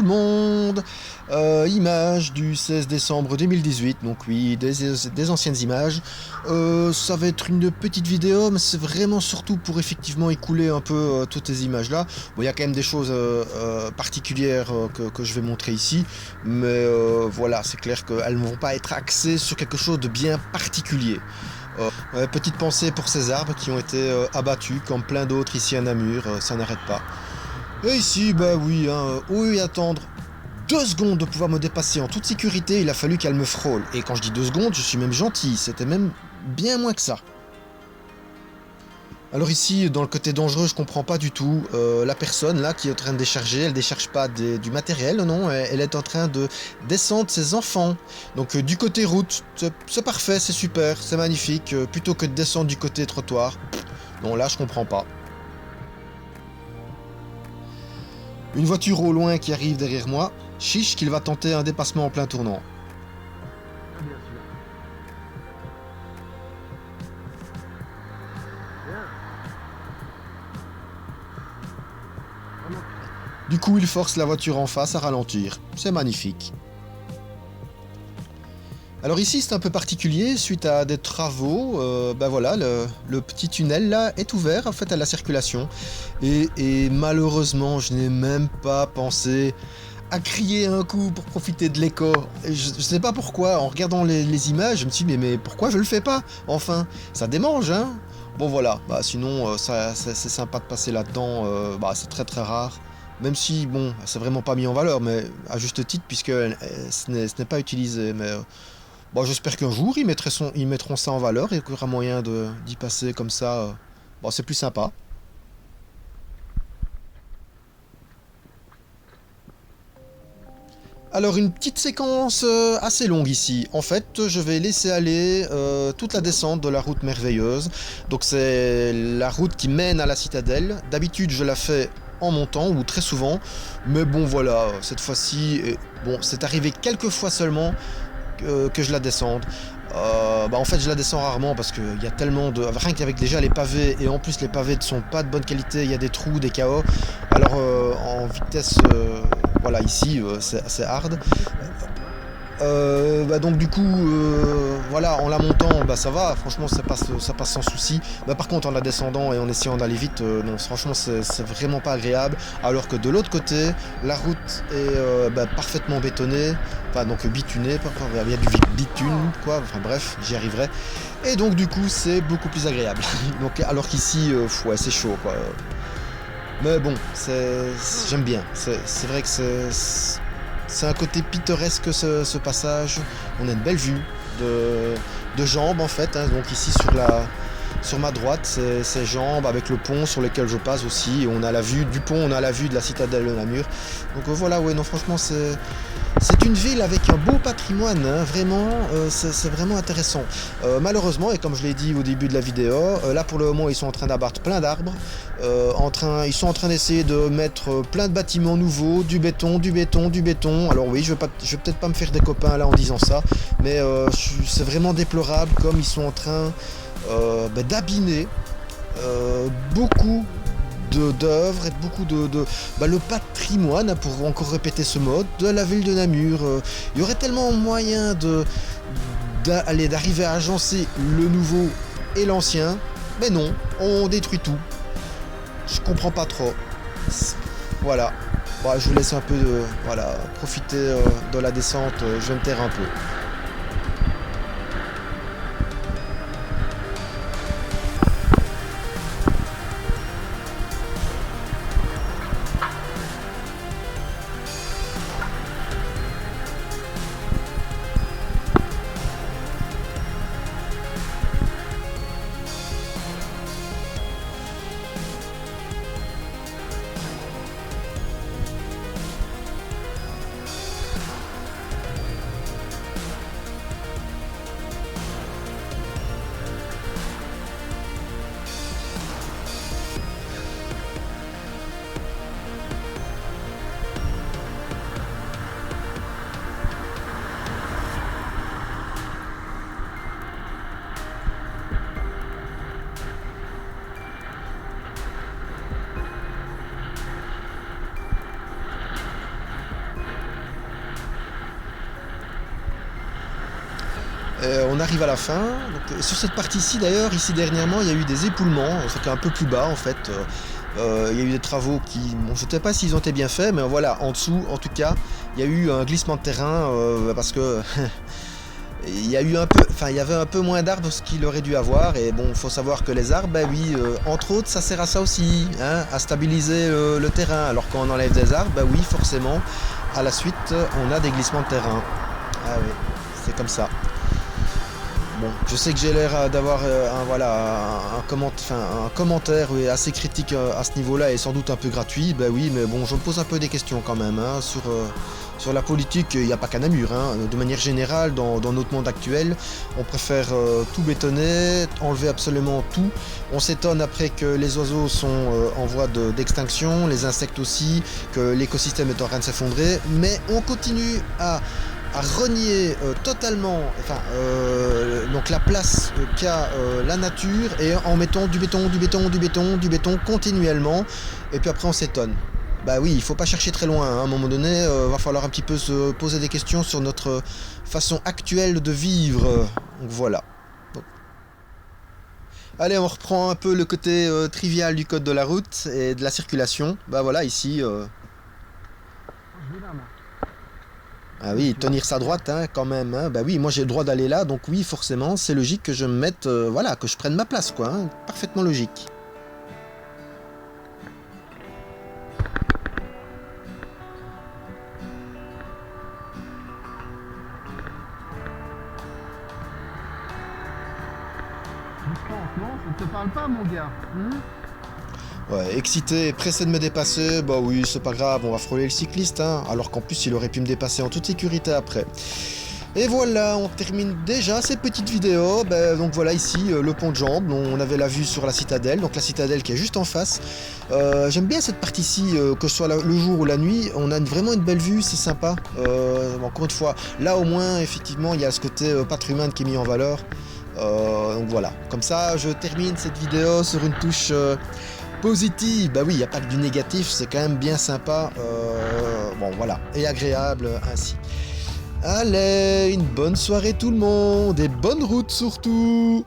le monde. Image du 16 décembre 2018, donc oui, des anciennes images. Ça va être une petite vidéo, mais c'est vraiment surtout pour effectivement écouler un peu toutes ces images-là. Bon, il y a quand même des choses particulières que je vais montrer ici, mais voilà, c'est clair qu'elles ne vont pas être axées sur quelque chose de bien particulier. Petite pensée pour ces arbres qui ont été abattus, comme plein d'autres ici à Namur, ça n'arrête pas. Et ici, bah oui, oui, attendre 2 secondes de pouvoir me dépasser en toute sécurité, il a fallu qu'elle me frôle. Et quand je dis 2 secondes, je suis même gentil, c'était même bien moins que ça. Alors ici, dans le côté dangereux, je comprends pas du tout. La personne là qui est en train de décharger, elle décharge pas du matériel, non, elle est en train de descendre ses enfants. Donc du côté route, c'est parfait, c'est super, c'est magnifique, plutôt que de descendre du côté trottoir. Non, là je comprends pas. Une voiture au loin qui arrive derrière moi, chiche qu'il va tenter un dépassement en plein tournant. Du coup, il force la voiture en face à ralentir. C'est magnifique. Alors ici, c'est un peu particulier. Suite à des travaux, ben voilà, le petit tunnel là est ouvert en fait à la circulation. Et malheureusement, je n'ai même pas pensé à crier un coup pour profiter de l'écho. Je sais pas pourquoi. En regardant les images, je me suis dit mais pourquoi je le fais pas? Enfin, ça démange, hein. Bon voilà. Bah sinon, c'est sympa de passer là-dedans. Bah c'est très très rare. Même si, bon, c'est vraiment pas mis en valeur, mais à juste titre, puisque ce n'est pas utilisé. Mais bon, j'espère qu'un jour, ils mettront ça en valeur et qu'il y aura moyen d'y passer comme ça. Bon, c'est plus sympa. Alors, une petite séquence assez longue ici. En fait, je vais laisser aller toute la descente de la route merveilleuse. Donc, c'est la route qui mène à la citadelle. D'habitude, je la fais en montant ou très souvent. Mais bon, voilà, cette fois-ci, bon, c'est arrivé quelques fois seulement que je la descende. Bah en fait je la descends rarement parce qu'il y a tellement de... Rien qu'avec déjà les pavés, et en plus les pavés ne sont pas de bonne qualité, il y a des trous, des chaos. Alors en vitesse, voilà ici c'est hard. Bah donc du coup, voilà, en la montant, bah ça va, franchement ça passe sans souci. Bah par contre en la descendant et en essayant d'aller vite, non, franchement c'est vraiment pas agréable. Alors que de l'autre côté, la route est bah, parfaitement bétonnée, enfin donc bitunée, il y a du bitume, quoi, enfin bref, j'y arriverai. Et donc du coup c'est beaucoup plus agréable. Donc alors qu'ici, ouais, c'est chaud, quoi. Mais bon, j'aime bien, c'est vrai que c'est un côté pittoresque ce passage. On a une belle vue de Jambes en fait, hein. Donc ici sur ma droite, c'est Jambes avec le pont sur lequel je passe aussi. Et on a la vue du pont, on a la vue de la citadelle de Namur. Donc voilà, ouais, non, franchement, c'est une ville avec un beau patrimoine, hein, vraiment, c'est vraiment intéressant. Malheureusement, et comme je l'ai dit au début de la vidéo, là pour le moment ils sont en train d'abattre plein d'arbres, ils sont en train d'essayer de mettre plein de bâtiments nouveaux, du béton, du béton, du béton. Alors oui, je vais peut-être pas me faire des copains là en disant ça, mais c'est vraiment déplorable comme ils sont en train d'abîmer beaucoup d'œuvres et beaucoup le patrimoine, pour encore répéter ce mot, de la ville de Namur. Il y aurait tellement moyen d'arriver à agencer le nouveau et l'ancien, mais non, on détruit tout. Je comprends pas trop. Voilà. Bon, je vous laisse un peu voilà, profiter de la descente, je vais me taire un peu. On arrive à la fin. Donc, sur cette partie-ci, d'ailleurs, ici dernièrement, il y a eu des époulements, c'est un peu plus bas en fait. Il y a eu des travaux qui, bon, je ne sais pas s'ils ont été bien faits, mais voilà, en dessous, en tout cas, il y a eu un glissement de terrain parce que il y a eu un peu, enfin, il y avait un peu moins d'arbres qu'il aurait dû avoir. Et bon, il faut savoir que les arbres, bah oui, entre autres, ça sert à ça aussi, hein, à stabiliser le terrain. Alors quand on enlève des arbres, bah oui, forcément, à la suite, on a des glissements de terrain. Ah oui, c'est comme ça. Bon, je sais que j'ai l'air d'avoir un commentaire oui, assez critique à ce niveau-là et sans doute un peu gratuit. Ben oui, mais bon, je me pose un peu des questions quand même hein, sur la politique. Il n'y a pas qu'à Namur. Hein. De manière générale, dans notre monde actuel, on préfère tout bétonner, enlever absolument tout. On s'étonne après que les oiseaux sont en voie d'extinction, les insectes aussi, que l'écosystème est en train de s'effondrer, mais on continue à renier totalement donc la place qu'a la nature et en mettant du béton continuellement et puis après on s'étonne. Bah oui, il faut pas chercher très loin, hein. À un moment donné, va falloir un petit peu se poser des questions sur notre façon actuelle de vivre. Donc voilà. Donc. Allez, on reprend un peu le côté trivial du code de la route et de la circulation. Bah voilà, ici... Ah oui, tenir sa droite hein, quand même. Hein. Bah oui, moi j'ai le droit d'aller là, donc oui, forcément, c'est logique que je me mette, voilà, que je prenne ma place, quoi. Hein. Parfaitement logique. Non, ça ne te parle pas, mon gars. Ouais, excité et pressé de me dépasser, bah oui, c'est pas grave, on va frôler le cycliste, hein. Alors qu'en plus, il aurait pu me dépasser en toute sécurité après. Et voilà, on termine déjà cette petite vidéo. Donc voilà ici le pont de Jambes, on avait la vue sur la citadelle, donc la citadelle qui est juste en face. J'aime bien cette partie-ci, que ce soit le jour ou la nuit, on a vraiment une belle vue, c'est sympa. Encore une fois, là au moins effectivement il y a ce côté patrimoine qui est mis en valeur. Donc voilà, comme ça je termine cette vidéo sur une touche positive. Bah oui, il n'y a pas que du négatif, c'est quand même bien sympa. Bon voilà, et agréable ainsi. Allez, une bonne soirée tout le monde, et bonne route surtout!